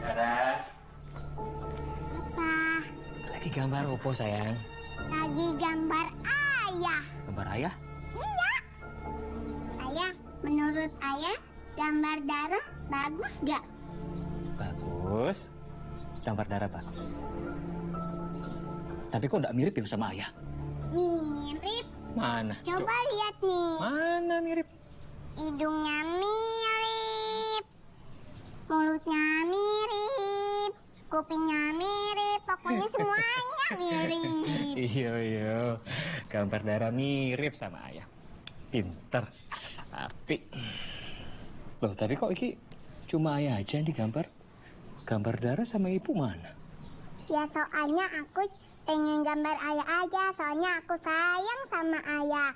Dara. Apa? Lagi gambar opo sayang? Lagi gambar ayah. Gambar ayah? Iya. Ayah, menurut ayah, gambar Dara bagus gak? Bagus. Gambar Dara bagus. Tapi kok nggak mirip ya sama ayah? Mirip. Mana? Coba lihat nih. Mana mirip? Hidungnya mirip. Mulutnya mirip. Kupingnya mirip. Pokoknya semuanya mirip. Iya. Gambar Dara mirip sama ayah. Pinter. Apik. Loh, tapi kok ini cuma ayah aja yang digambar? Gambar Dara sama ibu mana? Ya soalnya aku pengen gambar ayah aja. Soalnya aku sayang sama ayah.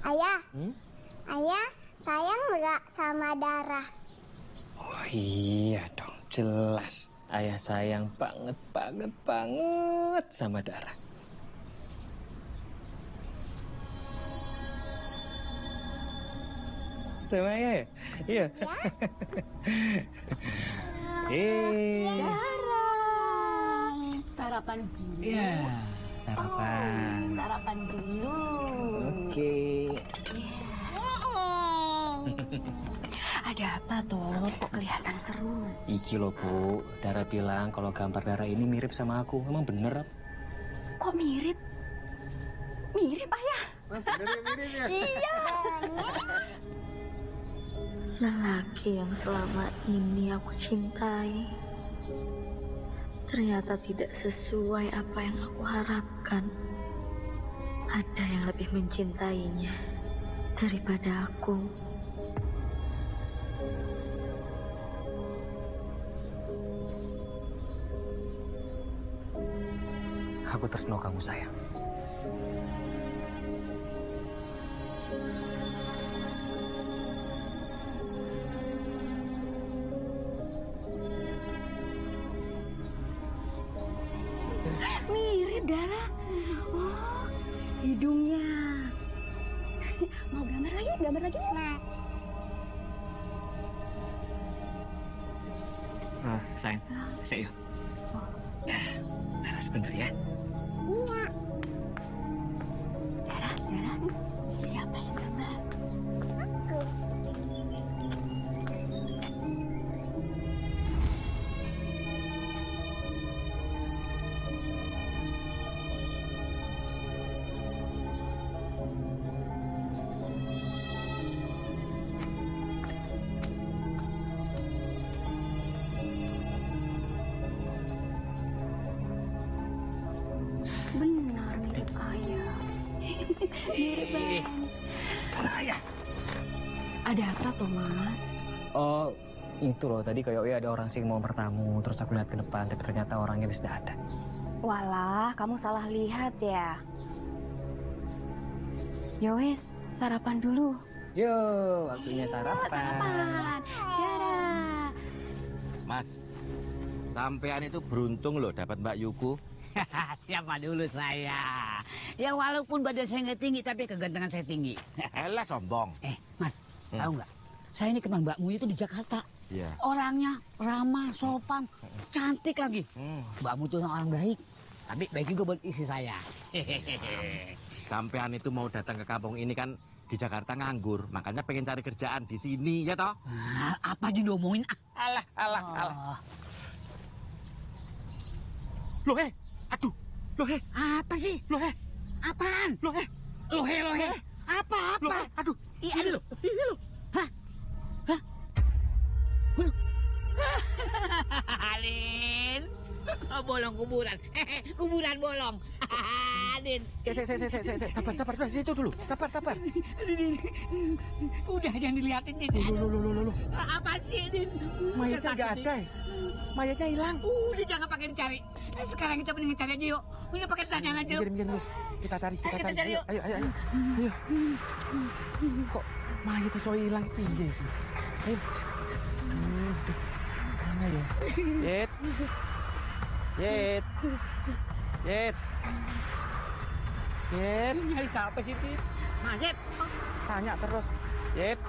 Ayah. Ayah sayang nggak sama Dara? Oh iya dong, jelas. Ayah sayang banget sama Dara. Sama ayah ya? Iya. Dara. Sarapan dulu. Iya, sarapan. Sarapan dulu. Oke. Ada apa toh? Kok kelihatan seru? Iki loh Bu, Dara bilang kalau gambar Dara ini mirip sama aku. Emang bener? Kok mirip? Mirip ayah. Mirip ya? Iya. Lelaki yang selama ini aku cintai ternyata tidak sesuai apa yang aku harapkan. Ada yang lebih mencintainya daripada aku. Aku tresno kamu sayang. Mirip Dara. Oh, hidungnya. Mau gambar lagi? Gambar lagi? Nah, sayang, saya yuk. Dara sebentar ya. Iya. Dara, siapa yang gambar? Aku. Benar mirip ayah. Mirip banget. Ayah. Ada apa toh Mas? Oh, itu loh. Tadi kayak ada orang sih mau bertamu. Terus aku lihat ke depan, tapi ternyata orangnya sudah ada. Walah, kamu salah lihat ya. Yowes, sarapan dulu. Yo, waktunya sarapan. Sarapan. Dara. Mas, sampean itu beruntung loh dapat Mbak Yuku. Siapa dulu saya? Ya walaupun badan saya nggak tinggi, tapi kegantengan saya tinggi. Elah sombong. Mas, tahu nggak? Saya ini kenal Mbak Mu itu di Jakarta. Iya. Orangnya ramah, sopan, cantik lagi. Mbak Mu itu orang baik. Tapi baik juga buat istri saya. Sampean itu mau datang ke kampung ini kan di Jakarta nganggur, makanya pengen cari kerjaan di sini ya toh? Apa aja diomongin? Alah. Loh aduh, loh Apa sih? loh Apaan? loh Lohe. Apa? aduh, Ini loh. Hah? Alin. Bolong kuburan. Kuburan bolong. Alin. Sabar, situ dulu, sabar. Udah jangan dilihatin, Din. Loh. Apa sih, Din? Mayatnya nggak ada. Mayatnya hilang. Udah jangan pakai dicari. Sekarang kita mending cari aja yuk. Udah pakai tanya aja. Minggir dulu. Kita cari. Kita cari yuk. Ayo. Kok mayatnya so hilang piye sih? Ayo. Mana ya? Yet. Nyari siapa sih, Din? Masip. Tanya terus. Yet.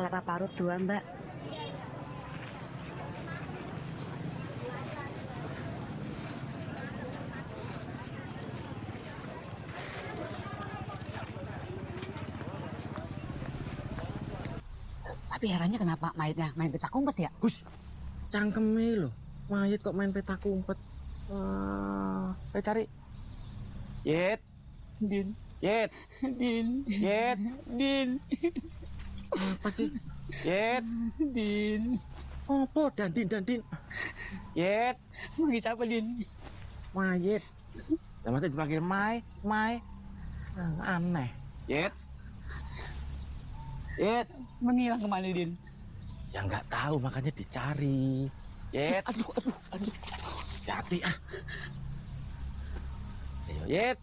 kelapa parut 2, Mbak. Tapi herannya kenapa mayatnya main petak umpet ya? Gus, cangkeme loh. Mayat kok main petak umpet. Ayo cari. Yet. Din. Yet. Din. Yet. Din. Apa sih? Yet. Din. Apa dan din. Yet. Manggil siapa, Din? Mayat. Ya masa dipanggil Mai. Aneh. Yet. Yet. Menghilang kemana, Din? Ya nggak tahu, makanya dicari. Yet. Aduh. Hati ah. Ayo, Yet.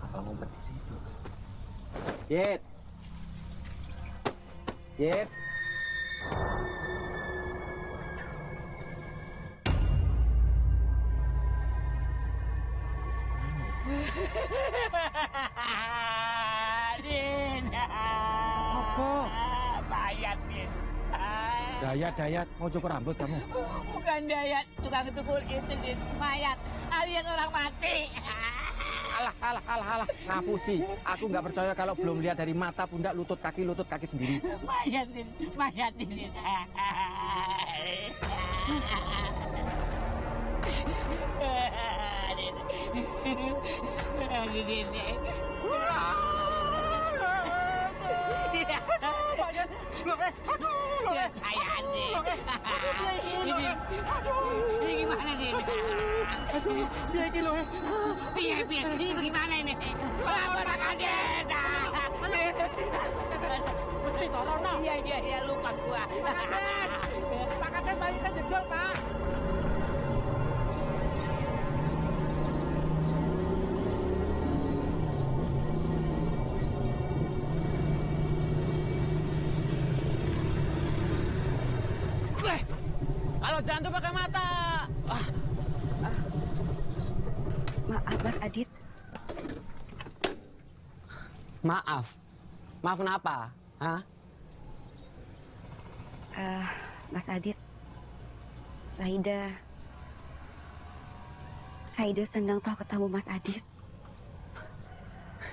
Apa ngumpet di situ? Yet. Yet. Din. Apa? Mayat, Din. Dayat, mau cukur rambut kamu? Bukan Dayat, tukang cukur itu, Din. Mayat, alias orang mati. Alah, ngapusi. Aku nggak percaya kalau belum lihat dari mata, pundak, lutut kaki sendiri. Mayat, Din. Ini gimana, Din? Ini bagaimana ini? Lapor Din. Iya, lupa gua. Pak Kades balik ke jedul, Pak. Kalau jantung pakai mata. Maaf, Mas Adit. Maaf kenapa? Hah? Mas Adit, Saida senang toh ketemu Mas Adit.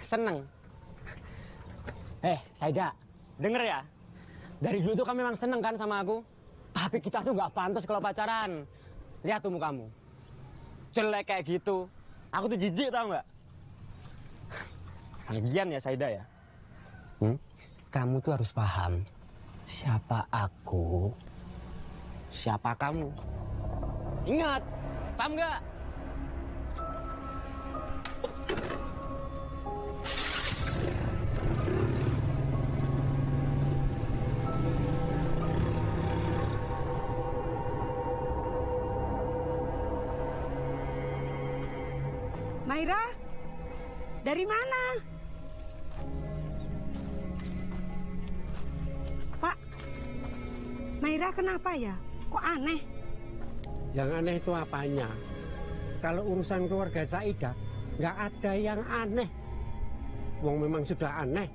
Seneng. Saida, denger ya. Dari dulu tuh kamu memang seneng kan sama aku. Tapi kita tuh nggak pantas kalau pacaran. Lihat tuh mukamu. Jelek kayak gitu. Aku tuh jijik tau nggak? Lagian ya Saida ya. Kamu tuh harus paham. Siapa aku? Siapa kamu? Ingat, paham nggak? Maira, dari mana? Pak, Maira kenapa ya? Kok aneh? Yang aneh itu apanya? Kalau urusan keluarga Saida, nggak ada yang aneh. Wong memang sudah aneh,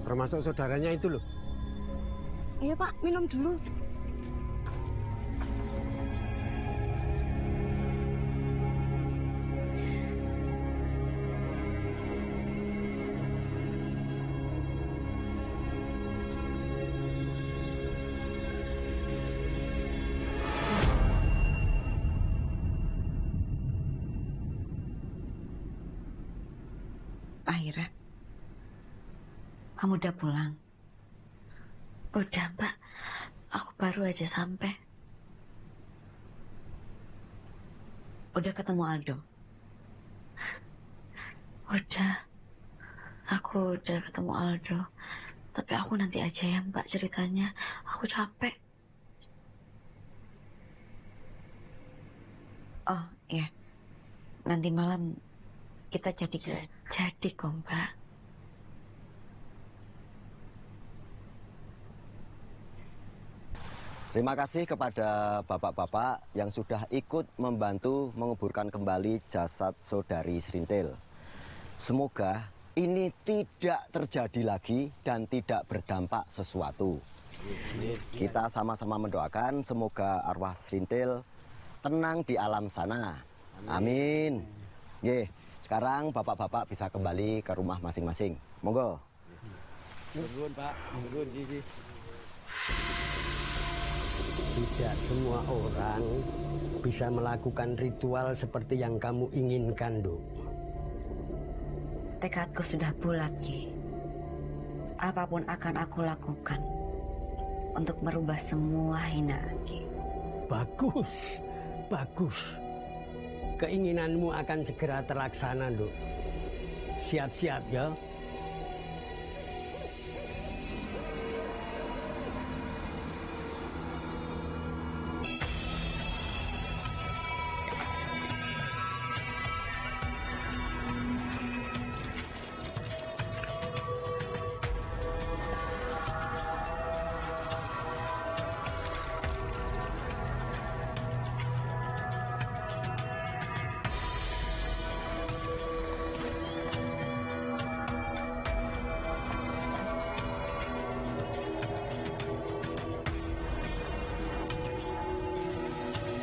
termasuk saudaranya itu loh. Iya Pak, minum dulu. Akhirnya, kamu udah pulang? Udah, Pak. Aku baru aja sampai. Udah ketemu Aldo? Udah. Aku udah ketemu Aldo. Tapi aku nanti aja ya, Mbak, ceritanya. Aku capek. Oh, iya. Nanti malam kita jadi kok, Mbak. Terima kasih kepada bapak-bapak yang sudah ikut membantu menguburkan kembali jasad saudari Srintil. Semoga ini tidak terjadi lagi dan tidak berdampak sesuatu. Kita sama-sama mendoakan semoga arwah Srintil tenang di alam sana. Amin. Ye, sekarang bapak-bapak bisa kembali ke rumah masing-masing. Monggo. Nuwun, Pak. Nuwun iki. Tidak semua orang bisa melakukan ritual seperti yang kamu inginkan, Duk. Tekadku sudah bulat, Ki. Apapun akan aku lakukan untuk merubah semua hinaan, Ki. Bagus, bagus. Keinginanmu akan segera terlaksana, Duk. Siap-siap ya.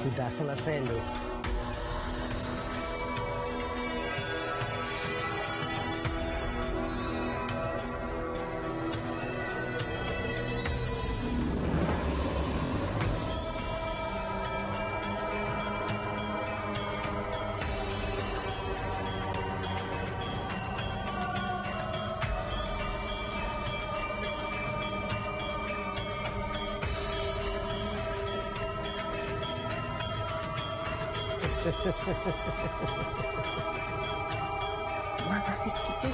Sudah selesai, Duk. Makasih, Ki.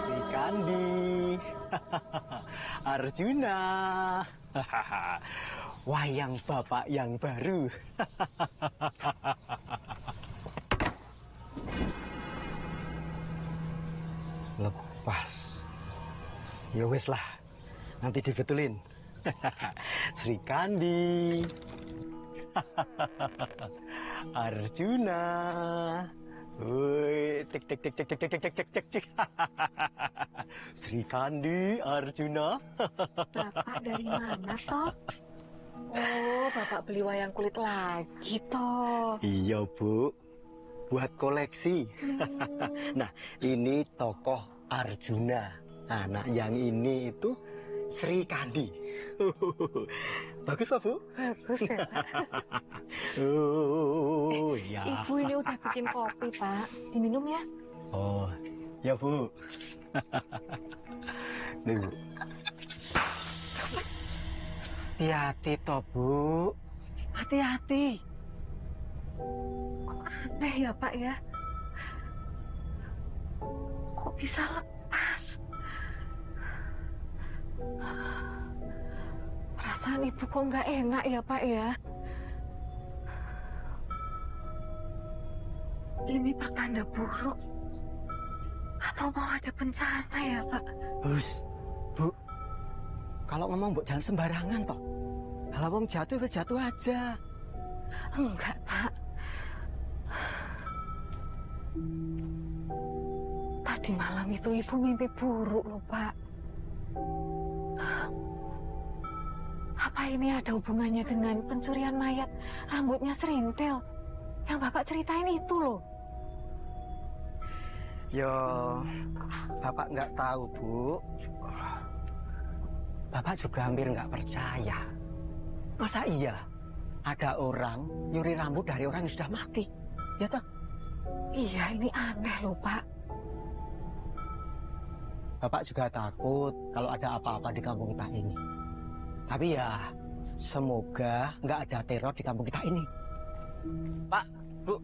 Sri Kandi, Arjuna, wayang bapak yang baru. Lepas. Ya wis lah, nanti dibetulin. Sri Kandi, Arjuna, woi, cek cek cek cek cek cek cek cek cek cek. Sri Kandi, Arjuna. Bapak dari mana, toh? Oh, Bapak beli wayang kulit lagi, toh. Iya, Bu. Buat koleksi. Nah, ini tokoh Arjuna. Nah, yang ini itu Sri Kandi. Bagus, Pak, Bu? Bagus ya, Pak. Oh, ya. Ibu ini udah bikin kopi, Pak. Diminum ya? Oh, ya, Bu. Nih, Bu. Hati-hati, toh, Bu. Hati-hati. Kok aneh ya, Pak ya? Kok bisa lepas? Perasaan ibu kok nggak enak ya, Pak ya? Ini pertanda buruk. Atau mau ada bencana ya, Pak? Bus, Bu. Kalau ngomong, Bu, jangan sembarangan, toh. Kalau wong jatuh, ya jatuh aja. Enggak, Pak. Tadi malam itu ibu mimpi buruk loh, Pak. Apa ini ada hubungannya dengan pencurian mayat rambutnya Srintil yang Bapak ceritain itu loh? Yo, Bapak nggak tahu, Bu. Bapak juga hampir nggak percaya. Masa iya ada orang nyuri rambut dari orang yang sudah mati? Ya toh? Iya, ini aneh loh, Pak. Bapak juga takut kalau ada apa-apa di kampung kita ini. Tapi ya, semoga nggak ada teror di kampung kita ini. Pak, Bu,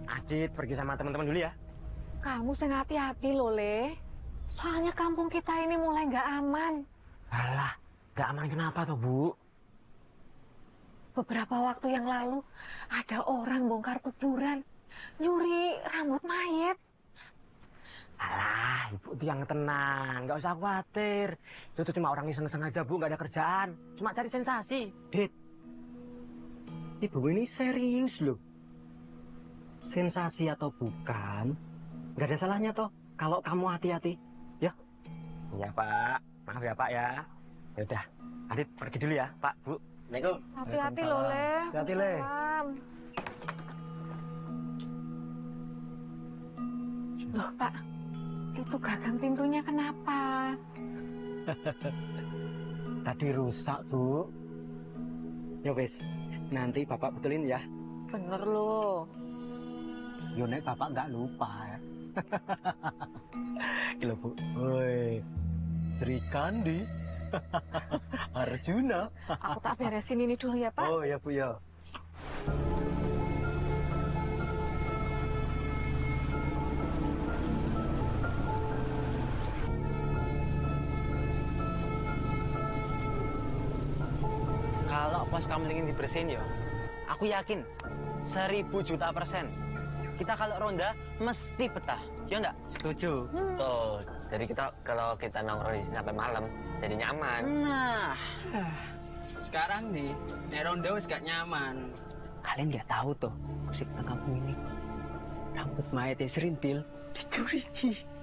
Adit pergi sama teman-teman dulu ya. Kamu sing hati-hati loh, Le. Soalnya kampung kita ini mulai nggak aman. Alah, nggak aman kenapa toh, Bu? Beberapa waktu yang lalu, ada orang bongkar kuburan, nyuri rambut mayat. Alah, ibu tuh yang tenang, nggak usah khawatir. Itu tuh cuma orang iseng-iseng aja, Bu, nggak ada kerjaan. Cuma cari sensasi. Dit, ibu ini serius loh. Sensasi atau bukan, nggak ada salahnya toh kalau kamu hati-hati. Ya? Iya, Pak. Maaf ya, Pak ya. Ya udah, Adit pergi dulu ya, Pak, Bu. Assalamualaikum. Hati-hati loh, Le. Hati-hati, Le. Salam. Loh, Pak. Itu gagang pintunya kenapa? Tadi rusak, Bu. Ya wes, nanti Bapak betulin ya. Bener loh. Yo nek Bapak nggak lupa ya. Gila, Bu. Woi. Sri Kandi. Arjuna. Aku tak beresin ini dulu ya, Pak. Oh ya, Bu ya. Kalau pos kamu ingin dibersihin ya, aku yakin 1000 juta %. Kita kalau ronda mesti betah, ya enggak? Setuju. Tuh, jadi kalau kita nongkrong di sini sampai malam, jadi nyaman. Nah, Sekarang nih, nek ronda wis gak nyaman. Kalian nggak tahu tuh, musik kampung ini. Rambut mayatnya serintil dicuri.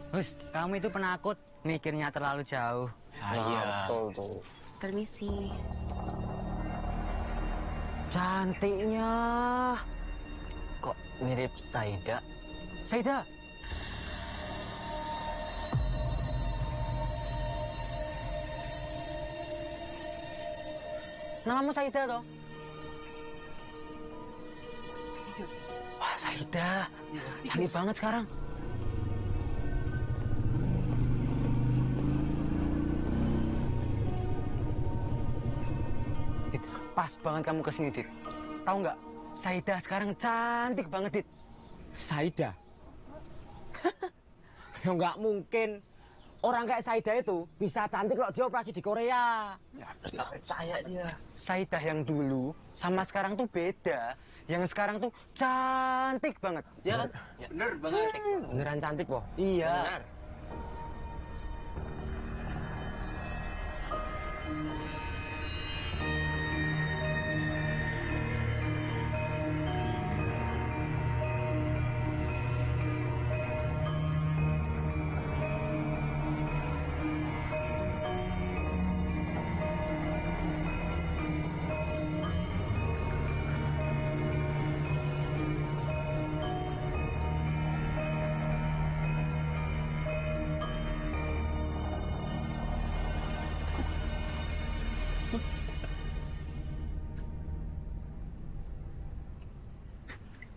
Hus, kamu itu penakut, mikirnya terlalu jauh. Iya. Betul tuh. Permisi. Cantiknya. Kok mirip Saida? Saida. Namamu Saida toh? Wah, Saida. Cantik banget sekarang. Dit, pas banget kamu kesini, Dit. Tahu nggak? Saida sekarang cantik banget, Dit. Saida. Ya nggak mungkin. Orang kayak Saida itu bisa cantik kalau dia operasi di Korea. Ya, percaya dia. Saida yang dulu sama sekarang tuh beda. Yang sekarang tuh cantik banget. Ya kan? Ya, bener banget. Beneran cantik, Boh. Iya. Benar.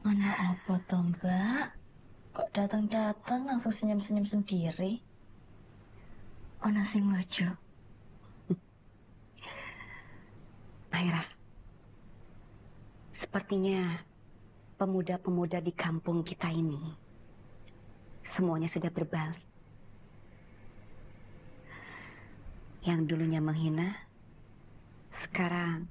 Mana apa toh, Mbak? Kok datang-datang langsung senyum-senyum sendiri? Ono sing lucu. Taira, sepertinya pemuda-pemuda di kampung kita ini semuanya sudah berbalik. Yang dulunya menghina, sekarang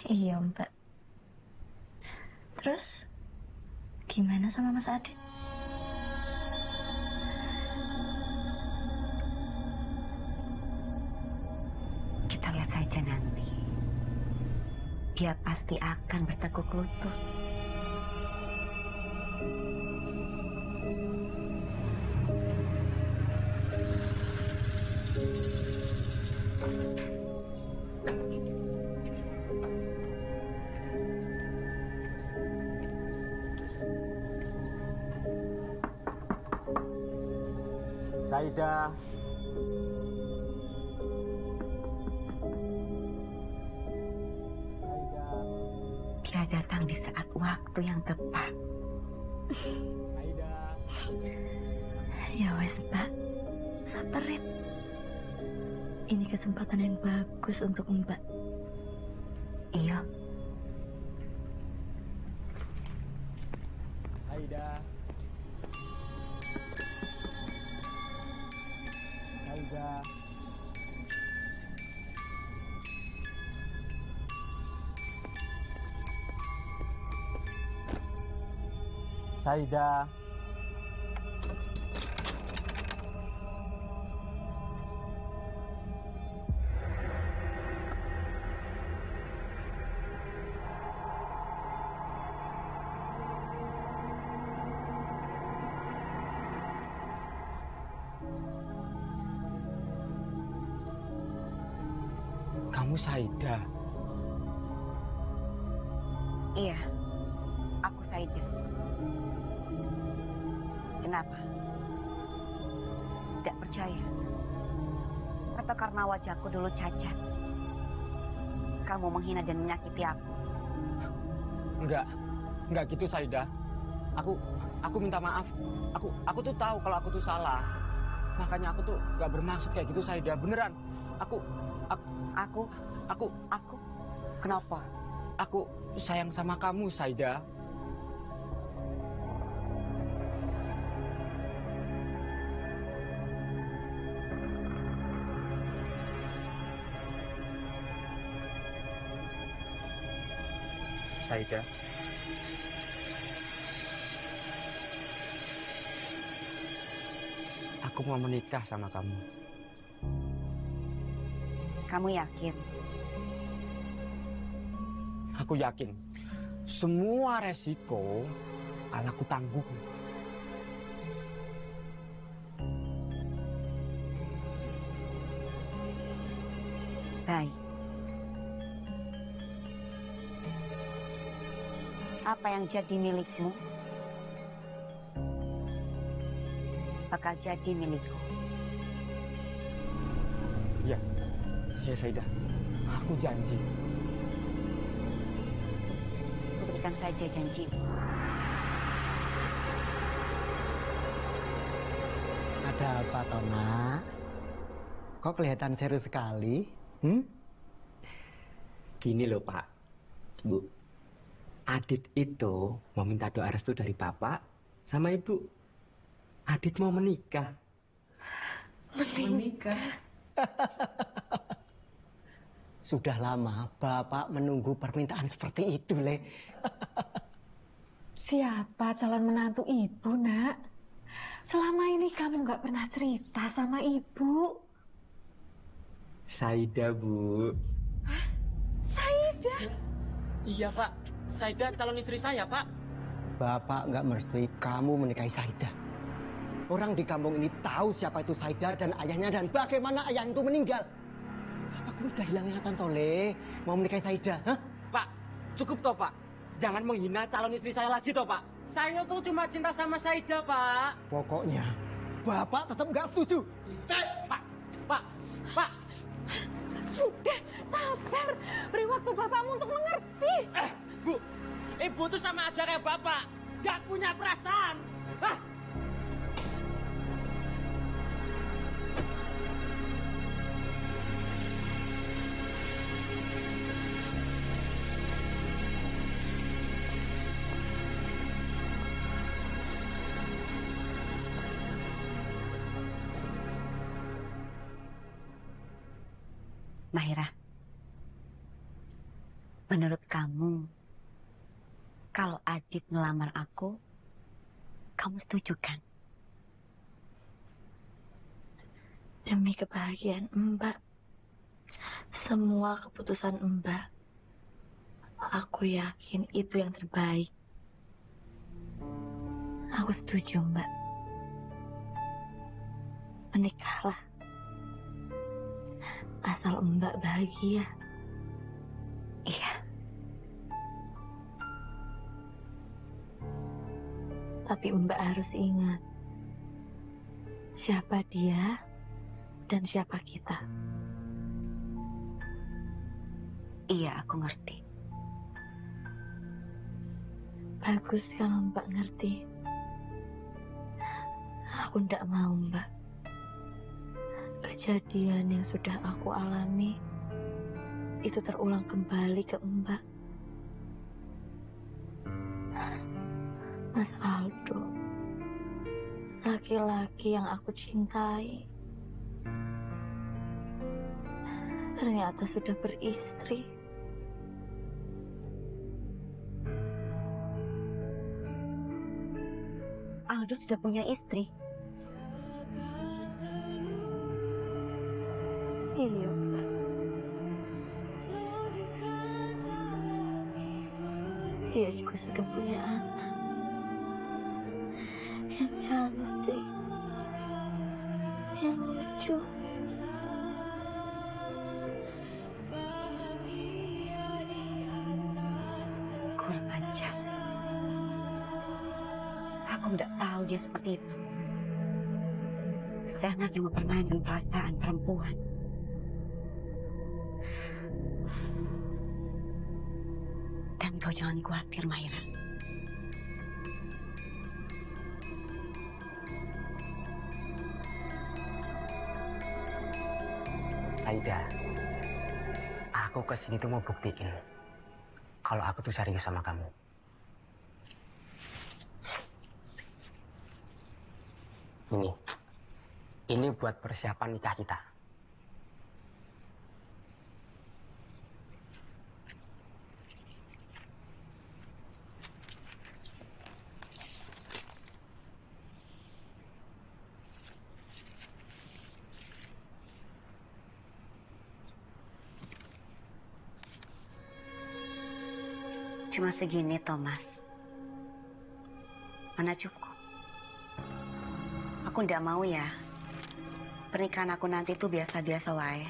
Iya, Mbak. Terus, gimana sama Mas Adit? kita lihat saja nanti. Dia pasti akan bertekuk lutut. Saida. Dia datang di saat waktu yang tepat. Ya wes, Mbak. Sabarin. Ini kesempatan yang bagus untuk Mbak. Iya. Saida. Saida. Saida. Kamu Saida? Iya, aku Saida. Kenapa? Tidak percaya? Atau karena wajahku dulu cacat? Kamu menghina dan menyakiti aku? Enggak gitu Saida. Aku minta maaf. Aku tuh tahu kalau aku tuh salah. Makanya aku tuh nggak bermaksud kayak gitu Saida. Beneran. Aku. Kenapa? Aku sayang sama kamu Saida. Saida. Aku mau menikah sama kamu. Kamu yakin? Aku yakin. Semua resiko akan aku tanggung. Baik. Apa yang jadi milikmu bakal jadi milikku. Ya Saida. Aku janji. Berikan saja janji. Ada apa, Tona? Kok kelihatan serius sekali? Gini loh, Pak. Bu. Adit itu mau minta doa restu dari Bapak sama Ibu. Adit mau menikah. Menikah. Sudah lama Bapak menunggu permintaan seperti itu, Le. Siapa calon menantu ibu, Nak? Selama ini kamu nggak pernah cerita sama ibu. Saida, Bu. Hah? Saida? Iya, Pak. Saida calon istri saya, Pak. Bapak nggak merestui kamu menikahi Saida. Orang di kampung ini tahu siapa itu Saida dan ayahnya dan bagaimana ayah itu meninggal. Apa kamu udah hilang ingatan, Tole? Mau menikahi Saida, hah? Pak, cukup toh, Pak. Jangan menghina calon istri saya lagi toh, Pak. Saya tuh cuma cinta sama Saida, Pak. Pokoknya Bapak tetap nggak setuju. Pak. Sudah, sabar. Beri waktu bapakmu untuk mengerti. Bu, Ibu tuh sama aja kayak Bapak. Gak punya perasaan. Hah? Mahira, menurut kamu, kalau Adit melamar aku, kamu setuju kan? Demi kebahagiaan Mbak, semua keputusan Mbak, aku yakin itu yang terbaik. Aku setuju, Mbak. Menikahlah. Asal Mbak bahagia. Iya. Tapi Mbak harus ingat, siapa dia dan siapa kita. Iya, aku ngerti. Bagus kalau Mbak ngerti. Aku ndak mau, Mbak. Kejadian yang sudah aku alami itu terulang kembali ke Mbak. Mas Aldo, laki-laki yang aku cintai, ternyata sudah beristri. Aldo sudah punya istri. Iya. Dia juga sudah punya anak yang cantik, yang lucu. Kurang ajar. Aku tidak tahu dia seperti itu. Seenak yang mempermainkan perasaan perempuan. Dan kau jangan khawatir, Mahira. Aida, aku kesini tuh mau buktiin kalau aku tuh serius sama kamu. Ini buat persiapan nikah kita. Cuma segini, Thomas. Mana cukup. Aku tidak mau ya. Pernikahan aku nanti tuh biasa-biasa wae.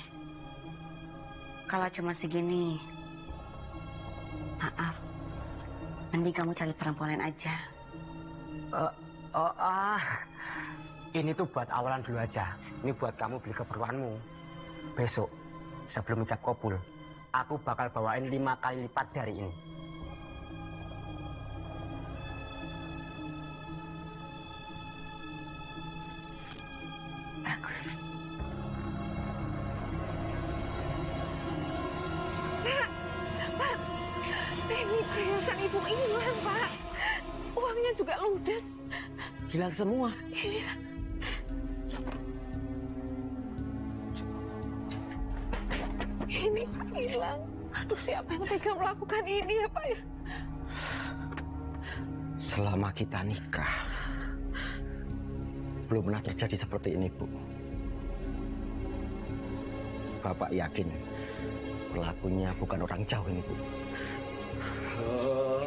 Kalau cuma segini, maaf. Mending kamu cari perempuan lain aja. Ini tuh buat awalan dulu aja. Ini buat kamu beli keperluanmu. Besok, sebelum ucap kabul, aku bakal bawain 5 kali lipat dari ini. Ini perhiasan ibu hilang, Pak. Uangnya juga ludes. Hilang semua. Iya. Ini Pak hilang. Aduh, siapa yang tega melakukan ini ya, Pak ya? Selama kita nikah, belum pernah terjadi seperti ini, Bu. Bapak yakin pelakunya bukan orang jauh ini, Bu. Oh,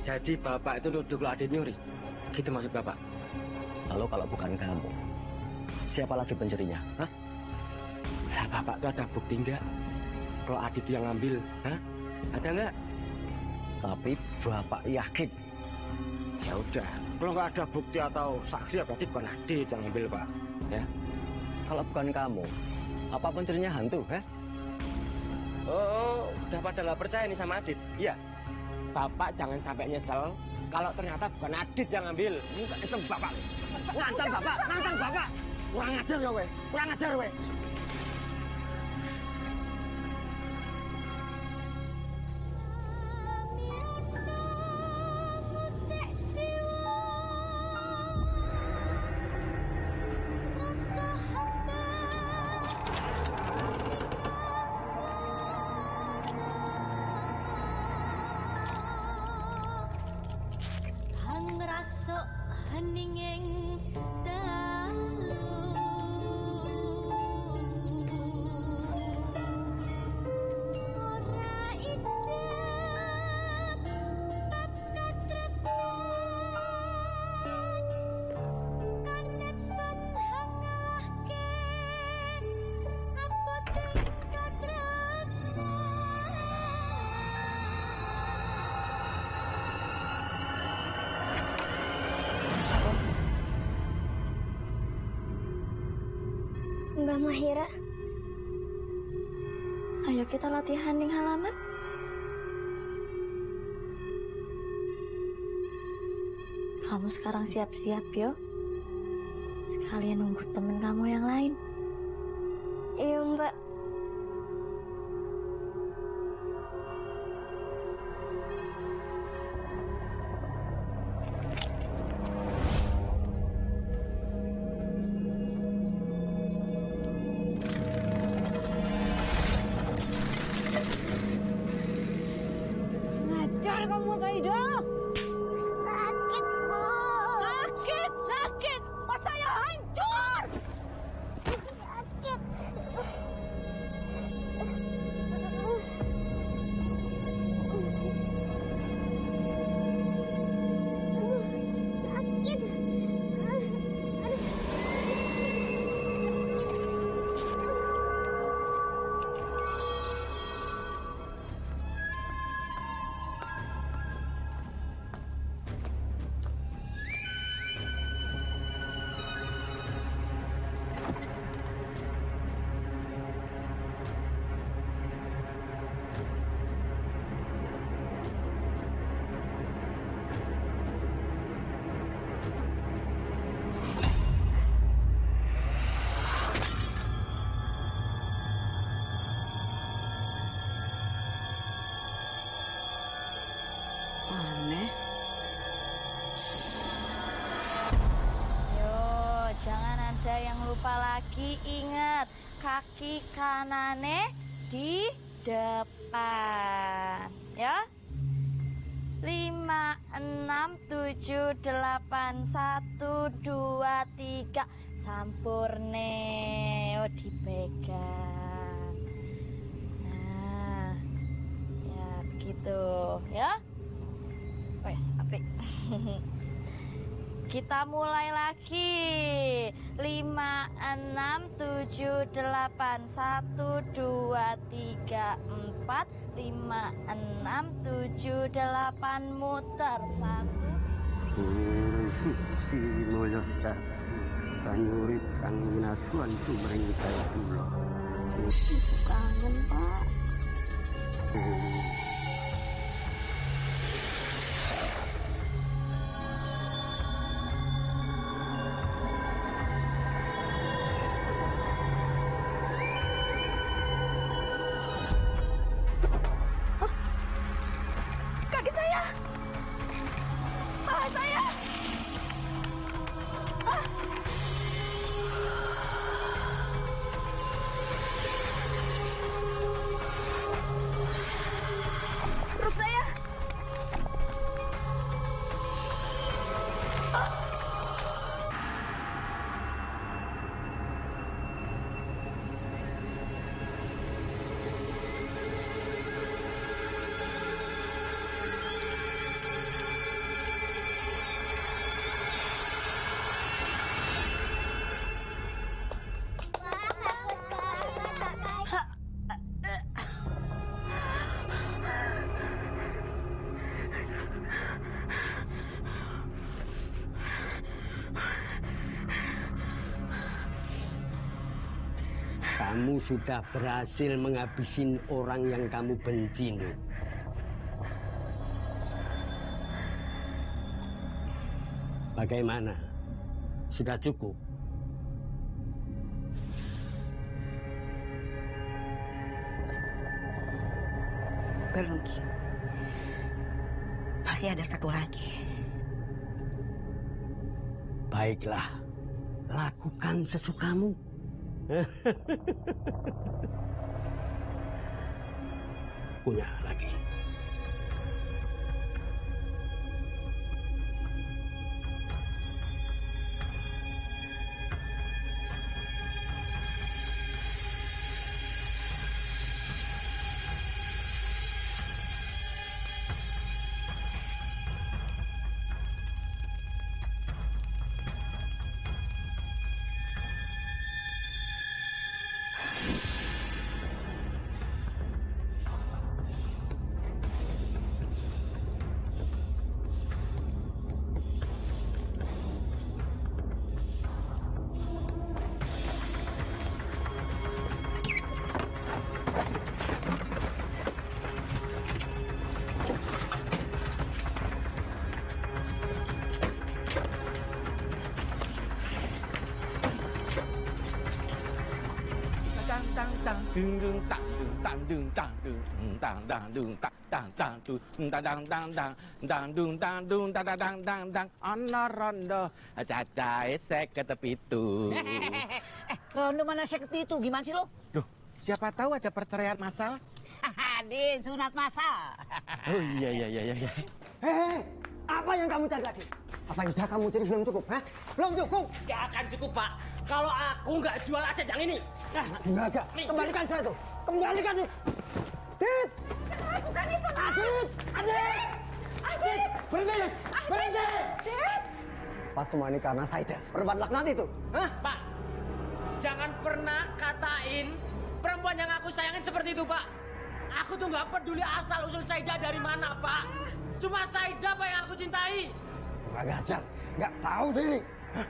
jadi Bapak itu nuduh kalau Adit nyuri? Gitu maksud Bapak? Lalu kalau bukan kamu, siapa lagi pencurinya? Hah? Lah, Bapak tuh ada bukti enggak? Kalau Adit itu yang ngambil, hah? Ada enggak? Tapi Bapak yakin? Ya udah, kalau nggak ada bukti atau saksi ya berarti bukan Adit yang ngambil, Pak. Ya. Kalau bukan kamu, apa pencurinya hantu, hah? Oh, udah pada nggak percaya nih sama Adit? Iya. Bapak jangan sampai nyesel kalau ternyata bukan Adit yang ngambil. Itu Bapak. Nantang Bapak, nantang Bapak. Kurang ajar ya, weh. Kurang ajar, weh. Mbak Mahira, ayo kita latihan di halaman. Kamu sekarang siap-siap, yo. Sekalian nunggu temen kamu yang lain. Iya, Mbak. Ngajar kamu, Kaido. Sakit, Bu. Sakit. kaki kanane di depan, ya. 5, 6, 7, 8, 1, 2, 3. Sampurne, oh dipegang. Nah, ya begitu, ya. Wes, apik. Kita mulai lagi. 5, 6, 7, 8, 1, 2, 3, 4, 5, 6, 7, 8, muter. 1. Si moyo sak kanyurip kang minasuan sumring kaya kula. Kangen, Pak. Kamu sudah berhasil menghabisin orang yang kamu benci, Nuk. Bagaimana? Sudah cukup? Belum, Ki. Masih ada satu lagi. Baiklah, lakukan sesukamu. Punya lagi. Rondo cacahe 57. Rondo mana 57? Gimana sih lo? Duh, siapa tahu ada perceraian massal? Din, sunat masal. Oh iya. Hei, apa yang kamu cari lagi? Apa yang sudah kamu cari belum cukup? Hah? Belum cukup? Gak akan cukup, Pak. Kalau aku nggak jual aset yang ini. Enggak. Kembalikan saya itu. Kembalikan itu. Adit! Bukan itu, Nak. Adit! Berhenti! Adit! Pas semua ini karena Saida. Perempuan laknat itu. Hah? Pak, jangan pernah katain perempuan yang aku sayangin seperti itu, Pak. Aku tuh nggak peduli asal usul Saida dari mana, Pak. Cuma Saida, Pak, yang aku cintai. Nggak ngajar. Nggak tahu diri. Hah?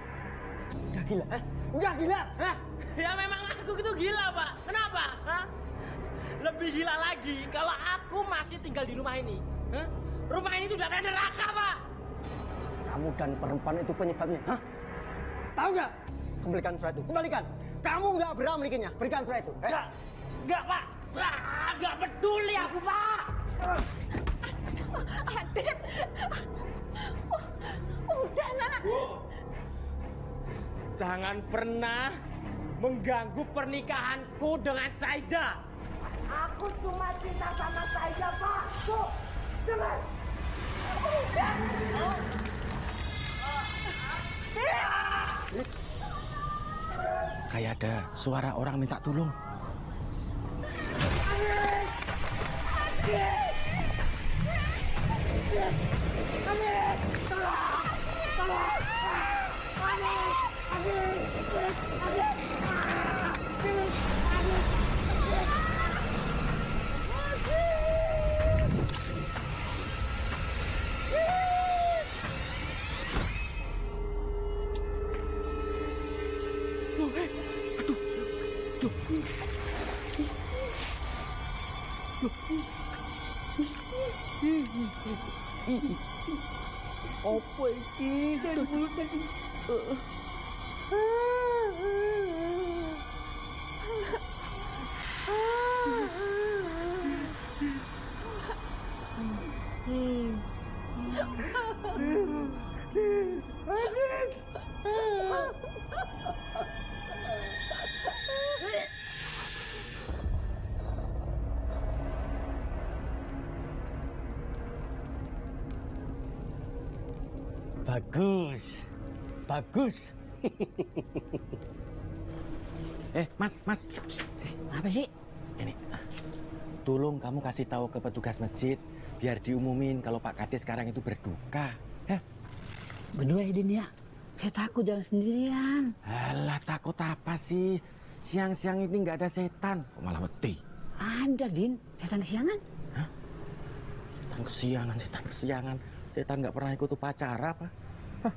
Udah gila, hah? Udah gila, hah? Ya memang aku itu gila, Pak. Kenapa? Hah? Lebih gila lagi kalau aku masih tinggal di rumah ini. Hah? Rumah ini tuh udah kayak neraka, Pak. Kamu dan perempuan itu penyebabnya, hah? Tahu nggak? Kembalikan surat itu, kembalikan. Kamu nggak berhak memilikinya. Berikan surat itu. Nggak, Pak. Nggak peduli aku, Pak. Adit. Udah, Nak. Jangan pernah mengganggu pernikahanku dengan Saida. Aku cuma cinta sama Saida, Pak. Tuh, dengar. Kayak ada suara orang minta tolong. Apa iki? Dari mulut tadi. Bagus, bagus. Mas. Apa sih? Ini, tolong kamu kasih tahu ke petugas masjid biar diumumin kalau Pak Kades sekarang itu berduka. Berdua ya, Din ya. Saya takut jalan sendirian. Alah, takut apa sih? Siang-siang ini nggak ada setan, kok malah mati. Ada, Din. Setan kesiangan. Hah? Setan kesiangan. Setan nggak pernah ikut upacara apa? Hah?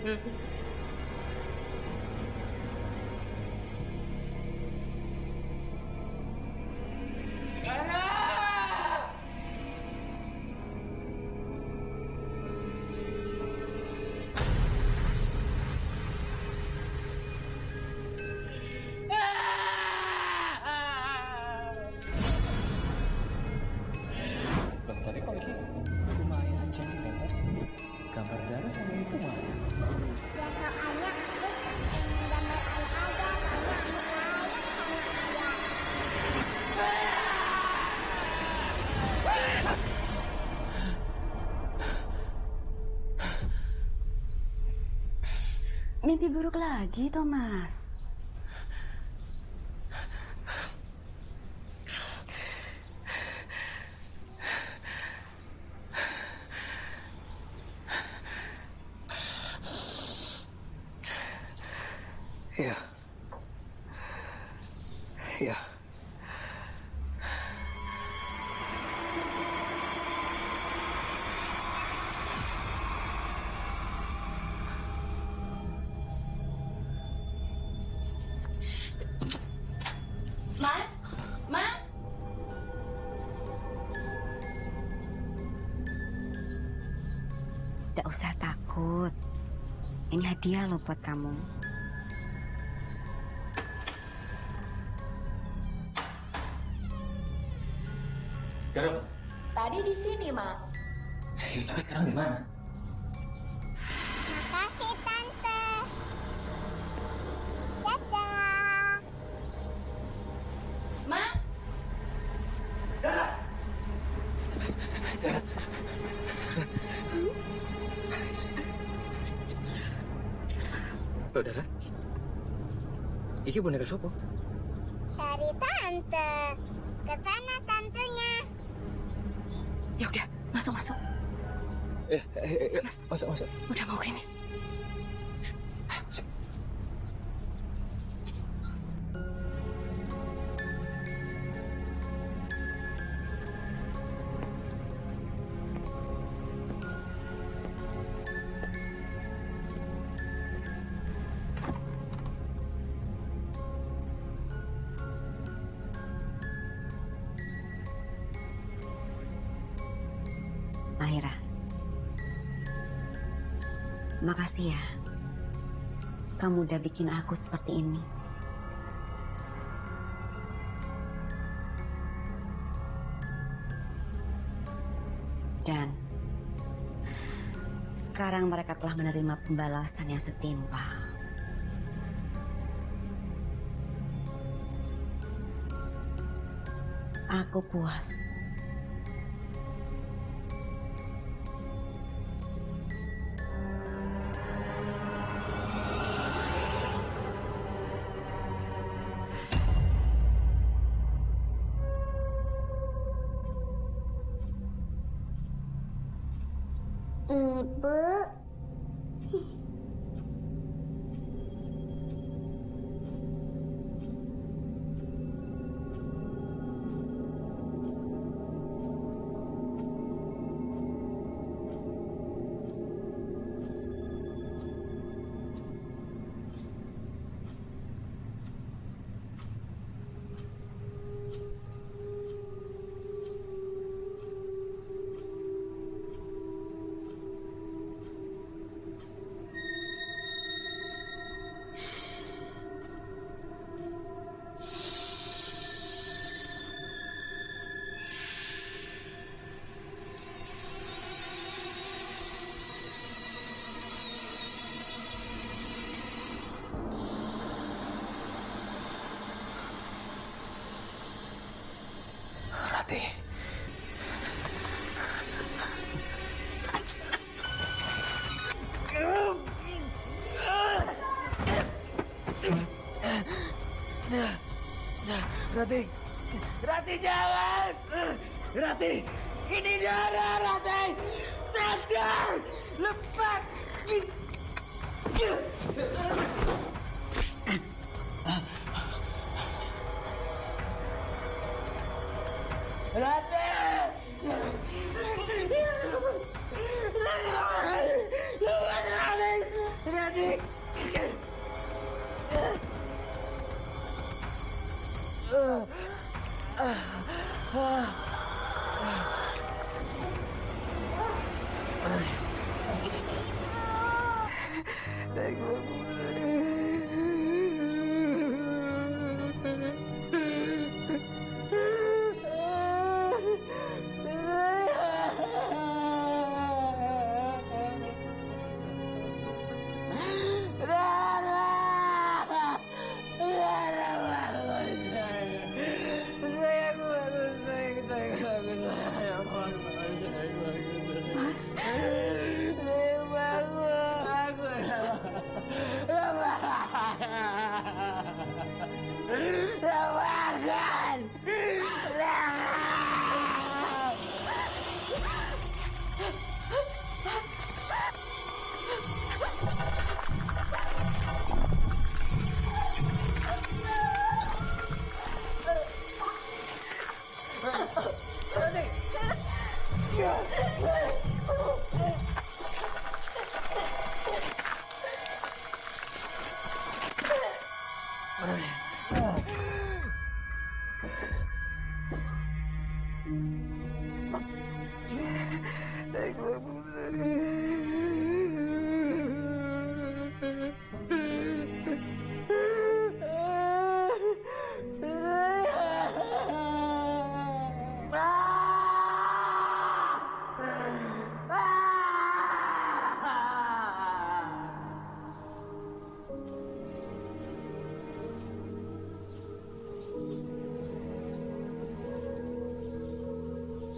Tapi kok ini cuma ayah aja nih gambar? Gambar darah sama ibu mana? Ya soalnya aku pengen gambar ayah aja, soalnya aku sayang sama ayah. Mimpi buruk lagi, Thomas. Iya. Iya. Ma? Tidak usah takut. Ini hadiah loh buat kamu. Garup. Tadi di sini, Mas. Tapi sekarang gimana? Makasih, Tante. Dadah. Ma? Saudara, iki boneka sopo? Dari Tante. Ke sana tantenya. Ya udah, masuk. Masuk. Udah mau gini. Mahira, makasih ya. Kamu udah bikin aku seperti ini. Dan sekarang mereka telah menerima pembalasan yang setimpal. Aku puas. Ibu. Rati. Rati jangan. Rati, ini darah Rati. Sadar, lepas. Rati.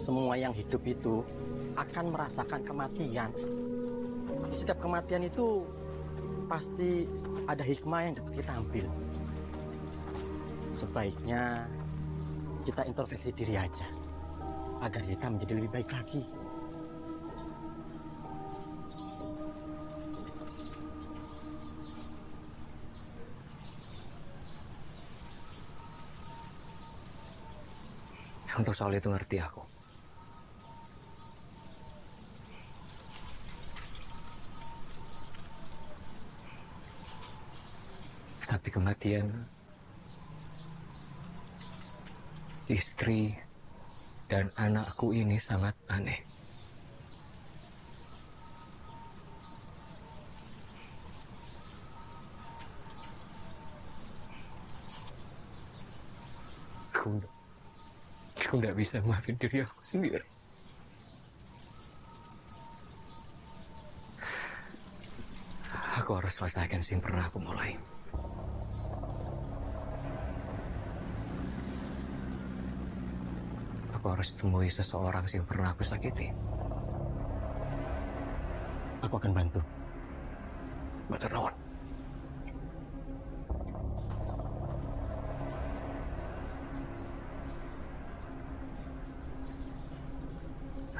Semua yang hidup itu akan merasakan kematian. Setiap kematian itu pasti ada hikmah yang dapat kita ambil. Sebaiknya kita introspeksi diri aja, agar kita menjadi lebih baik lagi. Untuk soal itu ngerti aku. Tapi kematian istri dan anakku ini sangat aneh. Aku nggak bisa maafin diri aku sendiri. Aku harus selesaikan yang pernah aku mulai. Aku harus temui seseorang yang pernah aku sakiti. Aku akan bantu. Matur nuwun.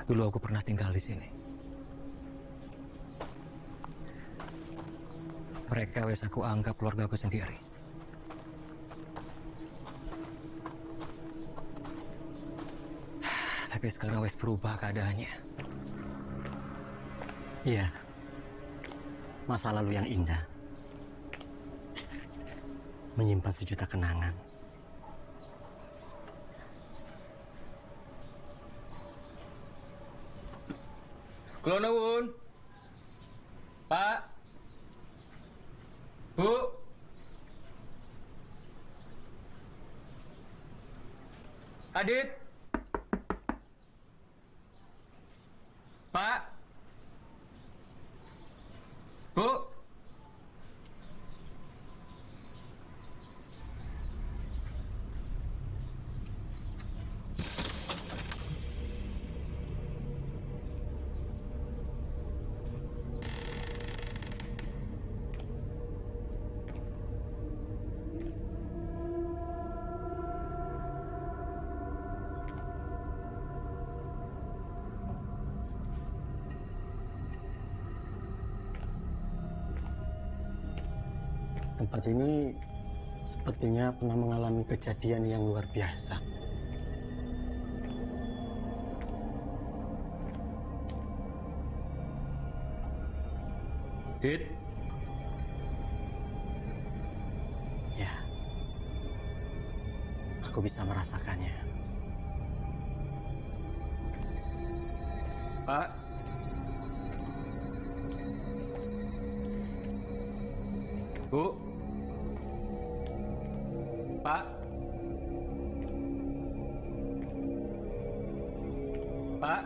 Dulu aku pernah tinggal di sini. Mereka wes aku anggap keluarga aku sendiri. Tapi sekarang wes berubah keadaannya. Iya. Masa lalu yang indah menyimpan sejuta kenangan. Kula nuwun. Pak. Bu. Adit. Pak. Bu. Tempat ini sepertinya pernah mengalami kejadian yang luar biasa. Dit. Ya. Aku Aku bisa merasakannya. Pak. Bu. Pak. Pak.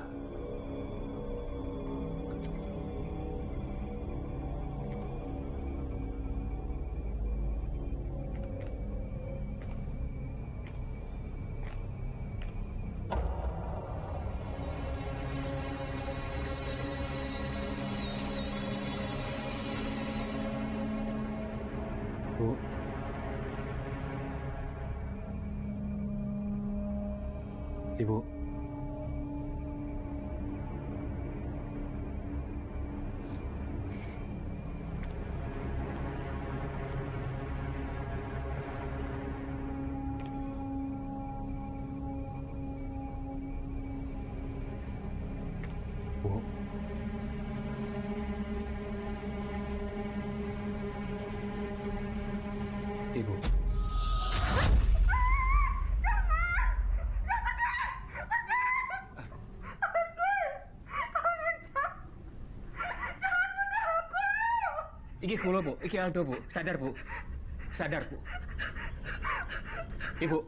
Bu. Ibu. Bu. Ibu. Iki kula, Bu. Iki Aldo, Bu. Sadar, Bu. Sadar, Bu. Ibu.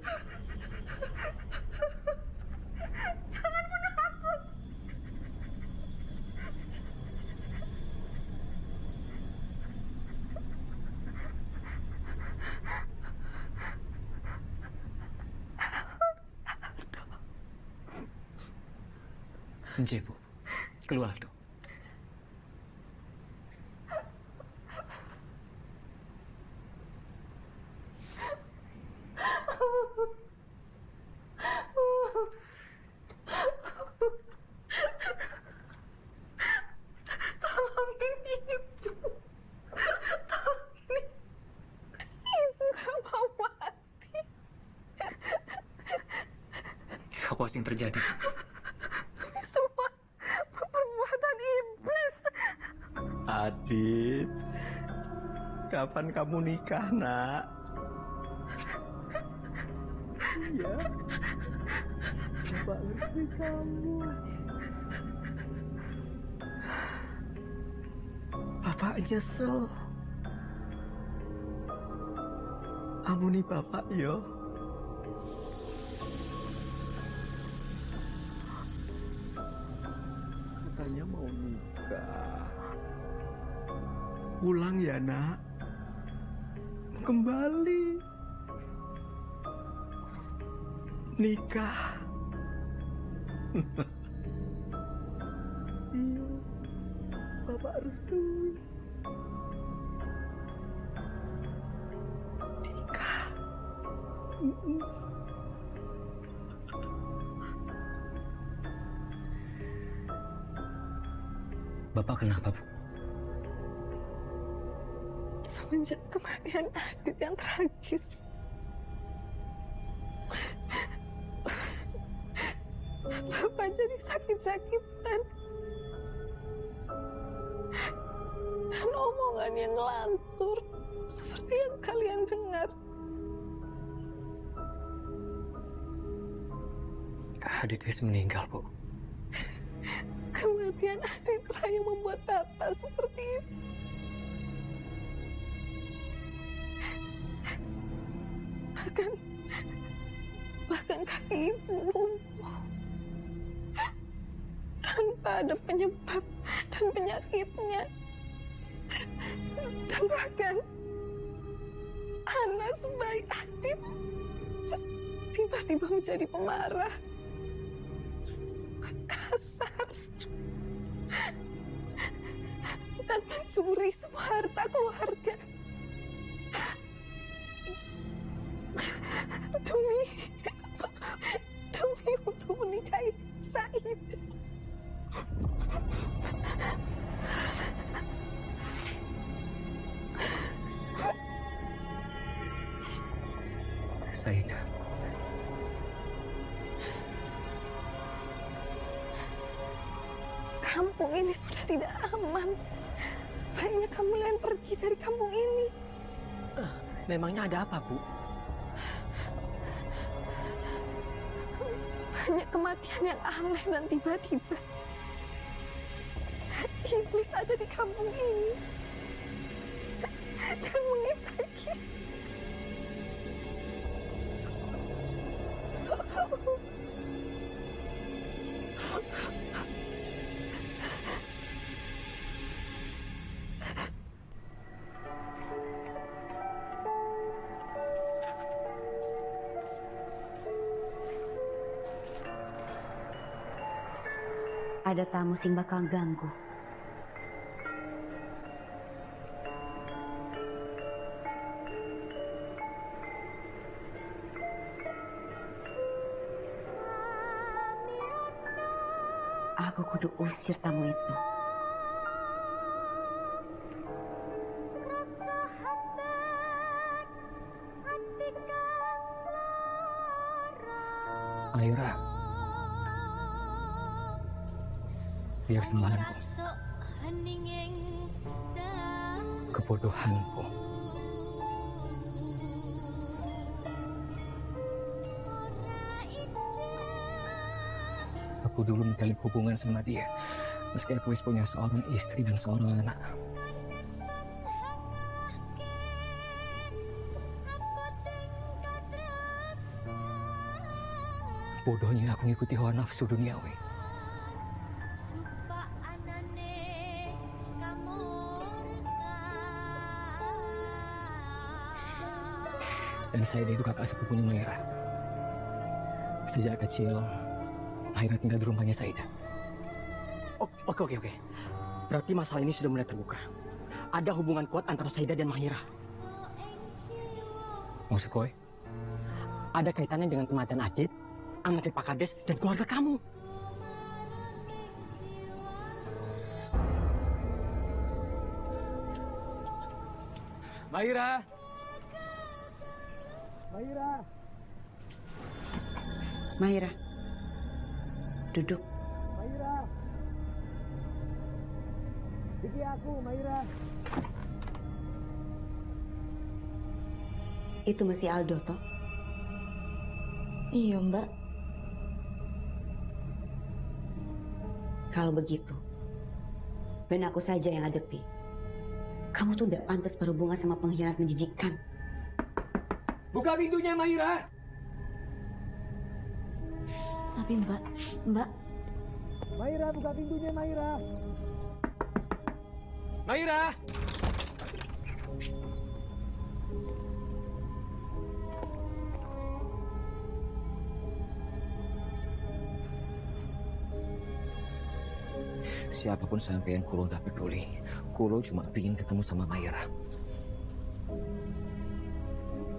Jangan bunuh aku. Nggih, Bu. Keluar, Aldo. Tolongin ibu. Tolongin. Ibu gak mau mati. Apa yang terjadi? Semua perbuatan iblis. Adit, kapan kamu nikah, Nak? Iya, Bapak ngerti kamu. Bapak nyesel. Ampuni Bapak, yo. Katanya mau nikah. Pulang ya, Nak. Kembali. Nikah. Iya. Bapak restui. Nikah. Bapak kenapa, Bu? Semenjak kematian Adit yang tragis, Bapak jadi sakit-sakitan. Dan omongan yang ngelantur seperti yang kalian dengar. Adit wis meninggal, Bu. Kematian Aditlah yang membuat Bapak seperti itu. Bahkan kaki ibu lumpuh tanpa ada penyebab dan penyakitnya. Dan bahkan anak sebaik Adit tiba-tiba menjadi pemarah, kasar, dan mencuri semua harta keluarga. Demi untuk menikahi Said. Saida. Kampung ini sudah tidak aman. Baiknya kamu lain pergi dari kampung ini. Memangnya ada apa, Bu? banyak kematian yang aneh dan tiba-tiba. Iblis ada di kampung ini dan mengikat kita. Ada tamu sing bakal ganggu. Aku kudu usir tamu itu. Mayura, biar kesalahanku, kebodohanku. Aku dulu menjalin hubungan sama dia, meski aku punya seorang istri dan seorang anak. Bodohnya aku ngikuti hawa nafsu duniawi. Dan saya itu kakak sepupunya Mayra. Sejak kecil, Mayra tinggal di rumahnya Saida. Oh, oke. Berarti masalah ini sudah mulai terbuka. Ada hubungan kuat antara Saida dan Mahira. Maksud kowe? Ada kaitannya dengan kematian Adit, anaknya Pak Kades, dan keluarga kamu. Mayra! Mahira, duduk. Mahira! Iki aku, Mahira. Itu masih Aldo, toh? Iya, Mbak. Kalau begitu, ben aku saja yang ngadepi. Kamu tuh udah pantas berhubungan sama pengkhianat menjijikan. Buka pintunya, Mayra! Tapi Mbak. Mahira, buka pintunya, Mahira. Mayra! Siapapun sampean, Kulo gak peduli. Kulo cuma ingin ketemu sama Mayra.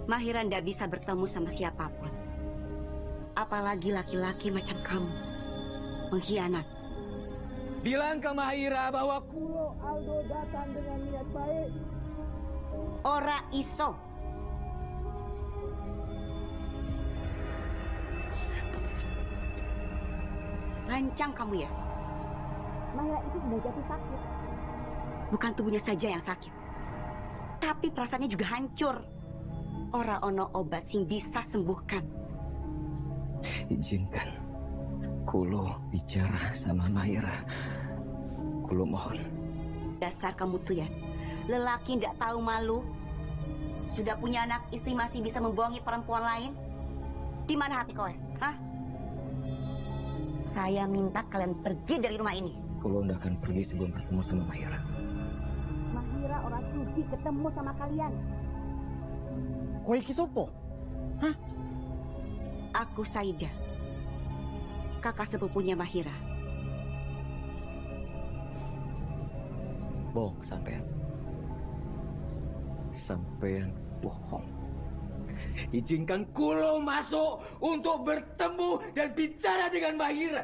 Mahira ndak bisa bertemu sama siapapun. Apalagi laki-laki macam kamu. Pengkhianat. Bilang ke Mayra bahwa Kulo Aldo datang dengan niat baik. Ora iso. Lancang kamu ya? Mahira itu sudah jatuh sakit. Bukan tubuhnya saja yang sakit, tapi perasaannya juga hancur. Ora ono obat sing bisa sembuhkan. Izinkan Kulo bicara sama Mayra. Kulo mohon. Dasar kamu tuh ya, lelaki ndak tahu malu. Sudah punya anak istri masih bisa membohongi perempuan lain. Di mana hati kau? Hah? Saya minta kalian pergi dari rumah ini. Kulo ndak akan pergi sebelum bertemu sama Mayra. Mahira orang sudi ketemu sama kalian. Kowe iki sopo? Hah? Aku Saida, kakak sepupunya Mahira. Bohong sampean. Sampean bohong. Izinkan Kulo masuk untuk bertemu dan bicara dengan Mahira.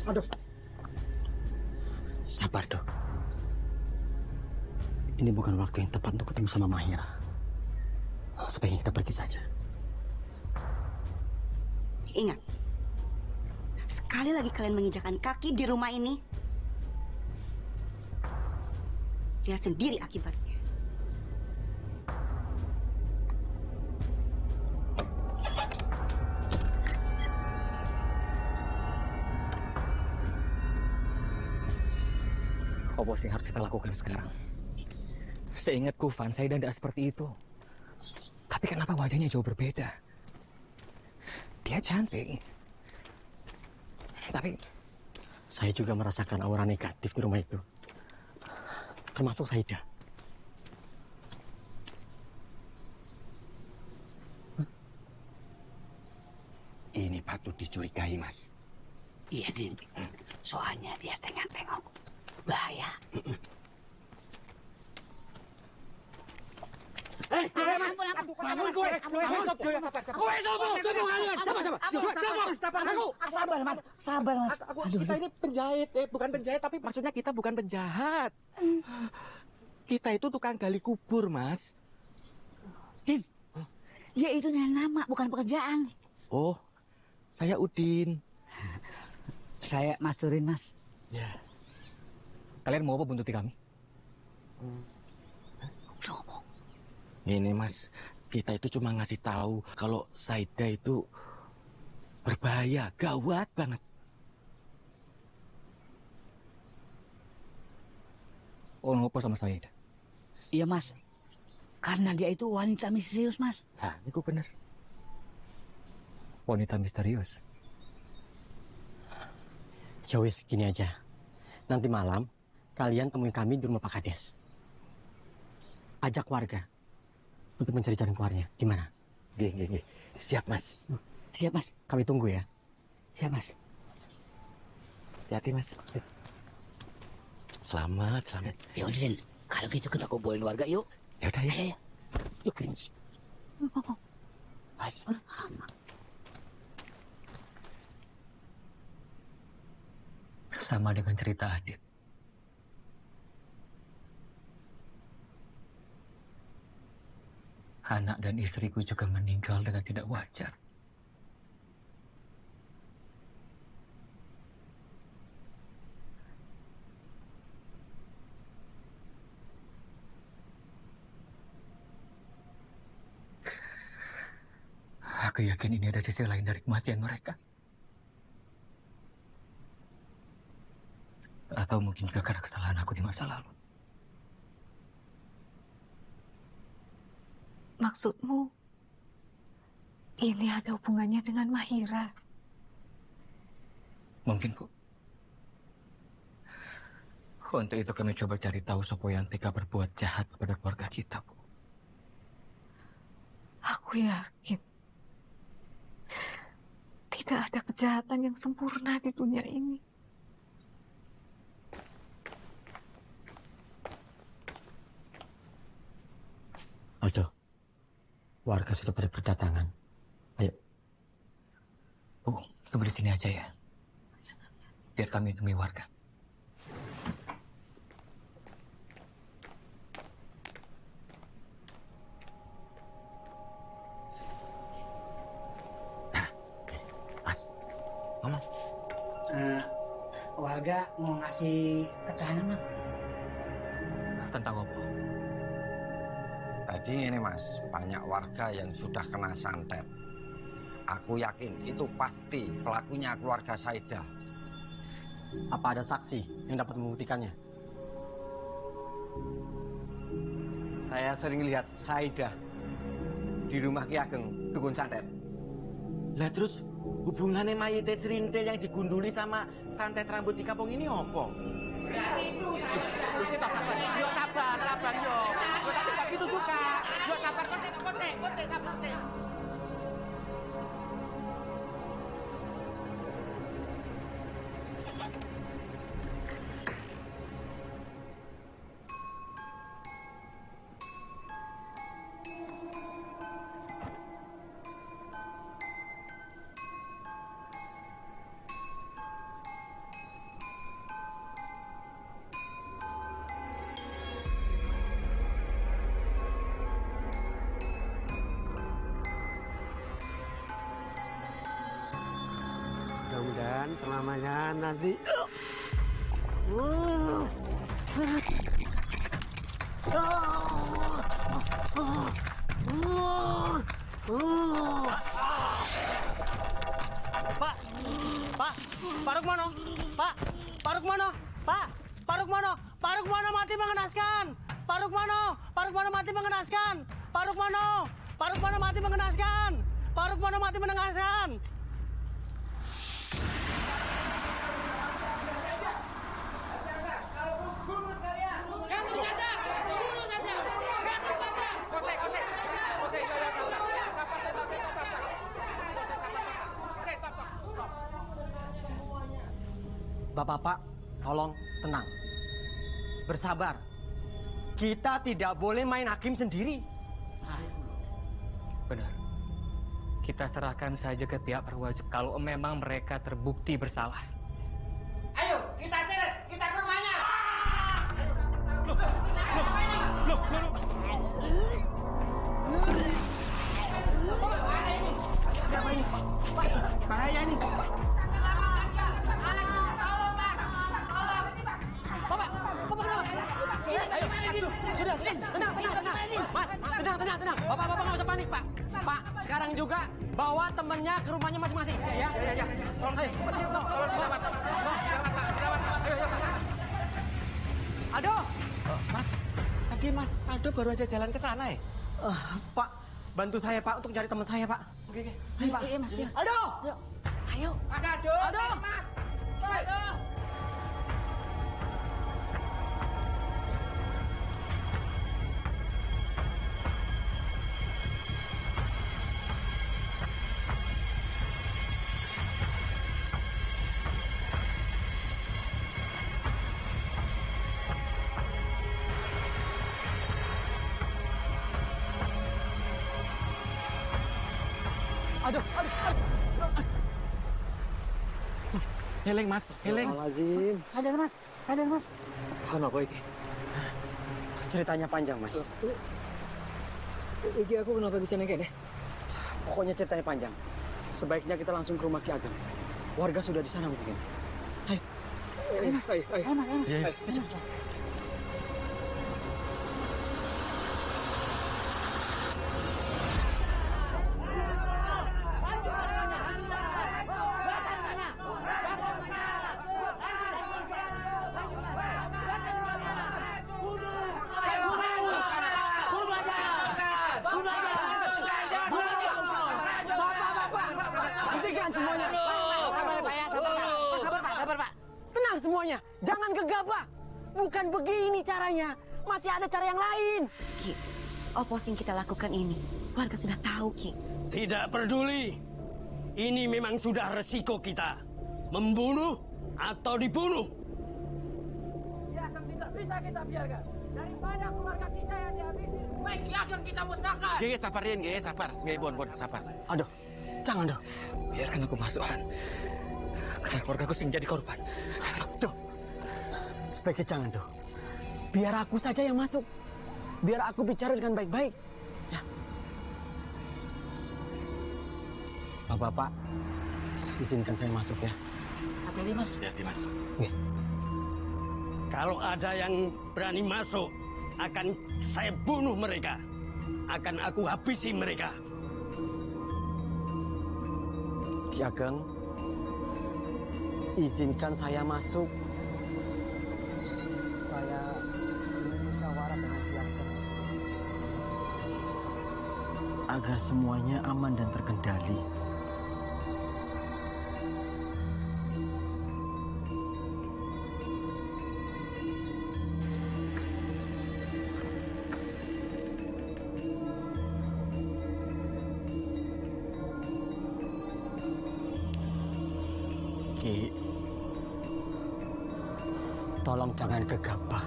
Aduh. Sabar, Dok. Ini bukan waktu yang tepat untuk ketemu sama Mahira. Sebaiknya kita pergi saja. Ingat, sekali lagi kalian menginjakkan kaki di rumah ini, lihat sendiri akibatnya. Apa sih yang harus kita lakukan sekarang? Seingatku, Van, Saida tidak seperti itu. Tapi kenapa wajahnya jauh berbeda? Dia cantik. Tapi saya juga merasakan aura negatif di rumah itu. Termasuk Saida. Ini patut dicurigai, Mas. Iya, Din. Soalnya dia tengok-tengok. Bahaya. Bangun gue. Sabar, Mas. Sabar, Mas. Kita ini penjahit, bukan penjahit, tapi maksudnya kita bukan penjahat. Kita itu tukang gali kubur, Mas. Din, dia itu nama, bukan pekerjaan. Oh, saya Udin. Saya Mas Turin, Mas. Ya. kalian mau apa buntuti kami? Ini, Mas, kita itu cuma ngasih tahu kalau Saida itu berbahaya, gawat banget. Oh, ngopo sama Saida? Iya, Mas. Karena dia itu wanita misterius, Mas. Nah, itu benar. Wanita misterius. Ya wis, gini aja. Nanti malam, kalian temui kami di rumah Pak Kades. Ajak warga untuk mencari jalan keluarnya. Gimana? Gih. Siap, Mas. Siap, Mas. Kami tunggu ya. Siap, Mas. Hati-hati, Mas. Selamat. Ya udah, Din. Kalau gitu kita kumpulin warga, yuk. Ya udah, ya. Yuk. Mas. Sama dengan cerita Adit. Anak dan istriku juga meninggal dengan tidak wajar. Aku yakin ini ada sisi lain dari kematian mereka. Atau mungkin juga karena kesalahan aku di masa lalu. Maksudmu, ini ada hubungannya dengan Mahira? Mungkin, Bu. Untuk itu kami coba cari tahu siapa yang tega berbuat jahat kepada keluarga kita, Bu. Aku yakin tidak ada kejahatan yang sempurna di dunia ini. Aduh, warga sudah pada berdatangan. Ayo. Bu, tunggu di sini aja ya. Biar kami temui warga. Mas. Warga mau ngasih keterangan, Mas. Tentang apa? Jadi ini, Mas, banyak warga yang sudah kena santet. Aku yakin itu pasti pelakunya keluarga Saida. Apa ada saksi yang dapat membuktikannya? Saya sering lihat Saida di rumah Ki Ageng dukun santet. Lah terus hubungannya mayit Srintil yang digunduli sama santet rambut di kampung ini apa? Yuk sabar yuk. Tapi gak gitu juga. Yuk sabar, kote, sabar. Mudah-mudahan selamanya nanti. Pak Rukmono, Pak. Pak Rukmono mati mengenaskan. Pak Rukmono mati mengenaskan. Pak Rukmono mati mengenaskan. Pak Rukmono mati mengenaskan. Bapak-bapak, tolong tenang. Bersabar. Kita tidak boleh main hakim sendiri. Benar. Kita serahkan saja ke pihak berwajib kalau memang mereka terbukti bersalah. Ayo, kita seret, kita ke rumahnya. Bahaya ini. Tenang. Bapak nggak usah panik, Pak. Pak, sekarang juga bawa temennya ke rumahnya masing-masing. Ya. Tolong, ayo. Selamat, Pak. Ayo. Aldo. Mas, tadi Mas Aldo baru aja jalan ke sana ya? Pak, bantu saya Pak untuk cari teman saya Pak. Oke. Ayo Pak. Iya, Mas. Aldo. Ayo. Aldo. Mas. Aldo. Aduh. Heling, Mas. Heling. Lazim. Ada mas. Kenapa iki? Ceritanya panjang, Mas. Iki aku kenapa bisa nengke deh? Pokoknya ceritanya panjang. Sebaiknya kita langsung ke rumah Ki Ageng. Warga sudah di sana mungkin. Ayo. Ayo, Mas. Iya. Tenang semuanya, jangan gegabah. Bukan begini caranya. Masih ada cara yang lain. Ki, apa yang kita lakukan ini? Warga sudah tahu, Ki. Tidak peduli. Ini memang sudah resiko kita. Membunuh atau dibunuh. Ya, tidak bisa kita biarkan. Daripada keluarga kita yang dihabisi, baik akan kita musnahkan. Gih, sabarin, sabar. Gih, Bon, sabar. Aduh, jangan dong. Biarkan aku masuk, Han. Karena keluargaku sering jadi korban. Duh, sebaiknya jangan dong. Biar aku saja yang masuk. Biar aku bicara dengan baik-baik. Ya. Bapak, izinkan saya masuk ya. Hati-hati, Mas. Ya, Dimas. Nih. Kalau ada yang berani masuk, akan saya bunuh mereka. Akan aku habisi mereka. Ki Ageng, izinkan saya masuk. Saya ingin musyawarah dengan Ki Ageng agar semuanya aman dan terkendali. Ki, tolong jangan gegabah.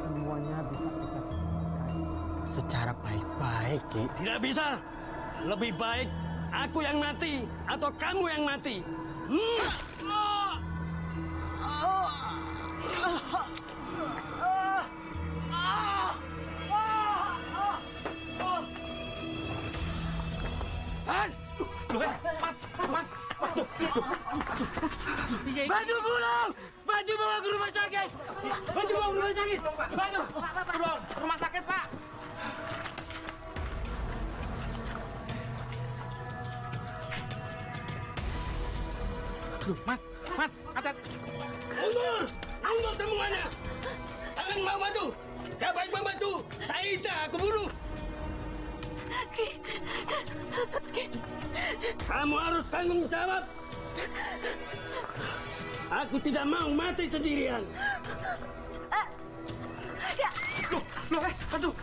Semuanya bisa kita selesaikan secara baik-baik, Ki. Tidak bisa. Lebih baik aku yang mati atau kamu yang mati. Baju pulang! Baju bawa ke rumah sakit! Baju bawa ke rumah sakit! Baju! Pulang! Rumah sakit, Pak! Mas, Mas, ada. Mundur semuanya. Jangan mau bantu. Gak baik membantu. Saida, aku bunuh. Kamu harus tanggung jawab. Aku tidak mau mati sendirian. Loh, aduh,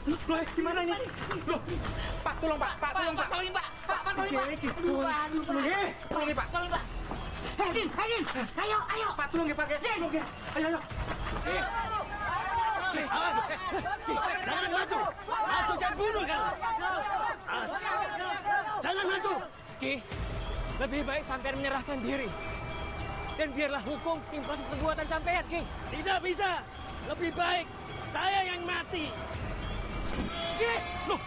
gimana ini? Loh, Pak, tolong Pak, tolong Pak. Tolong Pak, tolong Pak. Tolong Pak. Hakim, ayo. Pak, tolong ya Pak. Ayo. Jangan maju. Aku jangan bunuh kan. Jangan maju. Ki, lebih baik sampean menyerahkan diri. Dan biarlah hukum improses perbuatan sampean, Ki. Tidak bisa. Lebih baik saya yang mati. Ki, loh,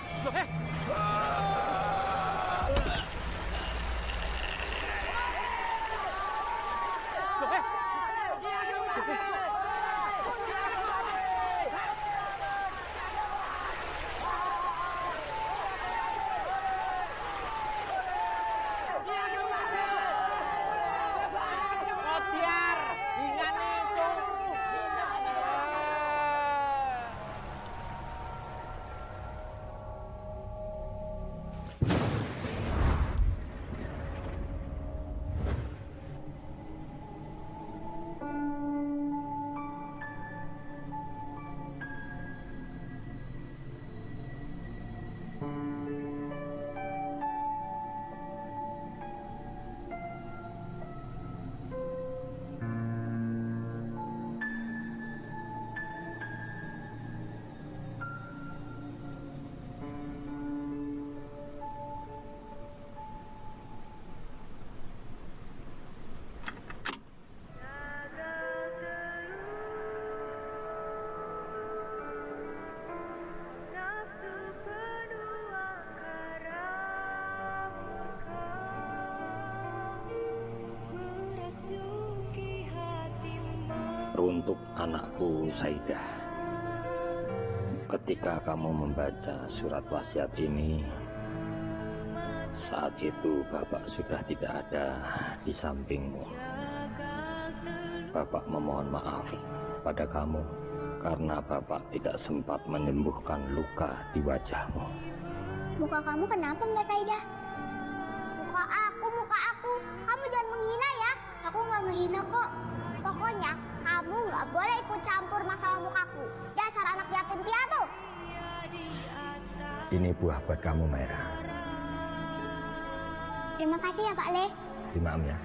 Untuk anakku Saida, ketika kamu membaca surat wasiat ini, saat itu Bapak sudah tidak ada di sampingmu. Bapak memohon maaf pada kamu karena Bapak tidak sempat menyembuhkan luka di wajahmu. Muka kamu kenapa Mbak Saida? Muka aku. Kamu jangan menghina ya. Aku nggak menghina kok. Pokoknya kamu nggak boleh ikut campur masalah mukaku. Dasar anak yatim piatu. Ini buah buat kamu, Maira. Terima kasih ya Pak Le. Terima ya.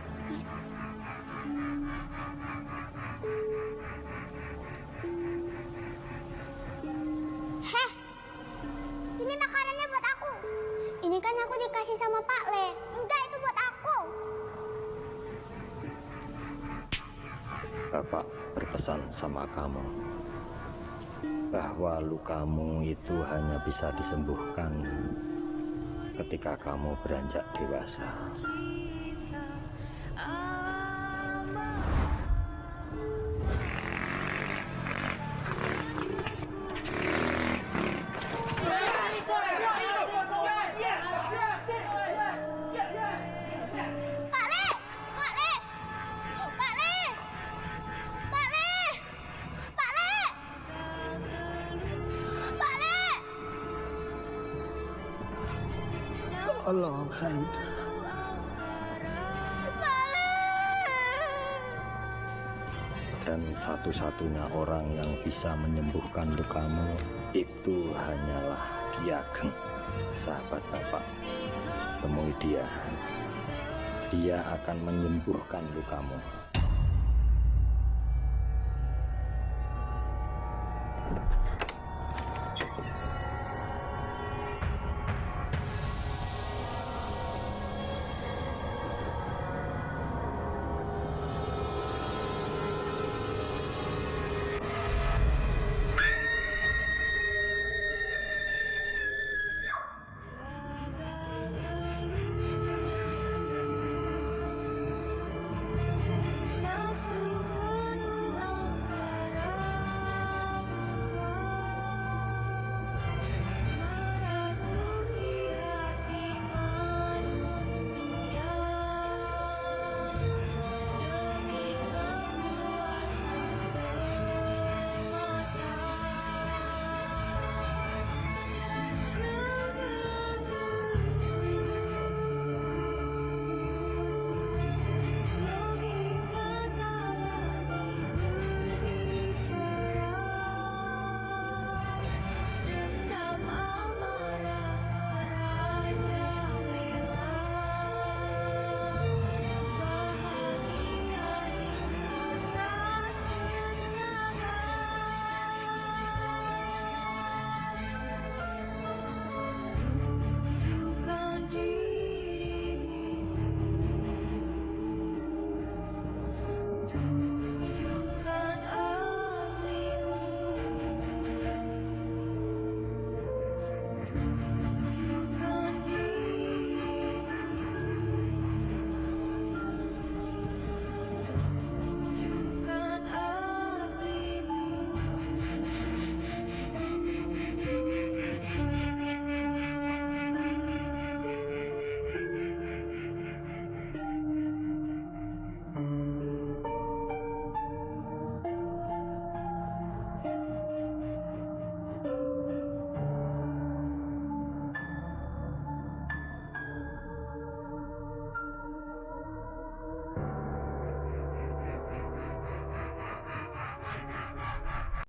Heh, ini makanannya buat aku. Ini kan aku dikasih sama Pak Le. Enggak, itu buat aku. Bapak berpesan sama kamu bahwa lukamu itu hanya bisa disembuhkan ketika kamu beranjak dewasa. Allah, Saida. Dan satu-satunya orang yang bisa menyembuhkan lukamu itu hanyalah Ki Ageng, sahabat Bapak. Temui dia. Dia akan menyembuhkan lukamu.